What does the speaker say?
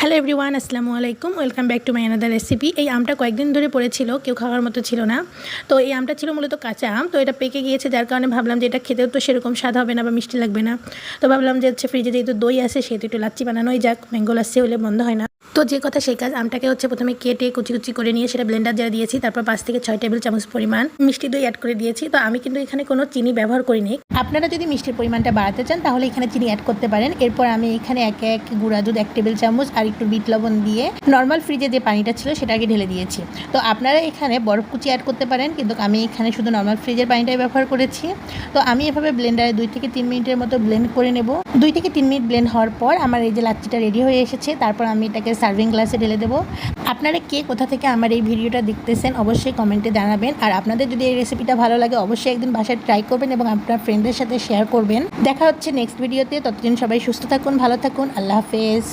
Hello everyone, আসসালামু আলাইকুম। Welcome back to my another recipe. এই আমটা কয়েকদিন ধরে পড়েছিল, কেউ খাওয়ার মতো ছিল না। তো এই আমটা ছিল মূলত কাঁচা আম, তো এটা পেকে গিয়েছে, যার কারণে ভাবলাম যে এটা খেতেও তো সেরকম স্বাদ হবে না বা মিষ্টি লাগবে না। তো ভাবলাম যে ফ্রিজে যেহেতু দই আছে সেহেতু একটু লাচ্ছি বানানোই যাক, ম্যাঙ্গো লাচ্ছি হলে বন্ধ হয় না। তো যে কথা সেই কাজ, আমটাকে প্রথমে কেটে কুচি কুচি করে নিয়ে সেটা ব্লেন্ডার জারে দিয়েছি। তারপর 5 থেকে 6 টেবিল চামচ পরিমাণ মিষ্টি দই অ্যাড করে দিয়েছি। তো আমি কিন্তু এখানে কোনো চিনি ব্যবহার করিনি। আপনারা যদি মিষ্টির পরিমাণটা বাড়াতে চান তাহলে এখানে চিনি অ্যাড করতে পারেন। এরপর আমি এখানে এক গুঁড়া দুধ 1 টেবিল চামচ আর একটু বিট লবণ দিয়ে নর্মাল ফ্রিজে যে পানিটা ছিল সেটাকে ঢেলে দিয়েছি। তো আপনারা এখানে বরফ কুচি অ্যাড করতে পারেন, কিন্তু আমি এখানে শুধু নর্মাল ফ্রিজের পানিটাই ব্যবহার করেছি। তো আমি এভাবে ব্লেন্ডারে 2 থেকে 3 মিনিটের মতো ব্লেন্ড করে নেব। 2 থেকে 3 মিনিট ব্লেন্ড হওয়ার পর আমার এই যে লাচ্ছিটা রেডি হয়ে এসেছে। তারপর আমি এটাকে সার্ভিং গ্লাসে ঢেলে দেবো। আপনারা কে কোথা থেকে আমার এই ভিডিওটা দেখতেছেন অবশ্যই কমেন্টে জানাবেন। আর আপনাদের যদি এই রেসিপিটা ভালো লাগে অবশ্যই একদিন বাসায় ট্রাই করবেন এবং আপনার ফ্রেন্ডদের সাথে শেয়ার করবেন। দেখা হচ্ছে নেক্সট ভিডিওতে। ততদিন সবাই সুস্থ থাকুন, ভালো থাকুন। আল্লাহ হাফেজ।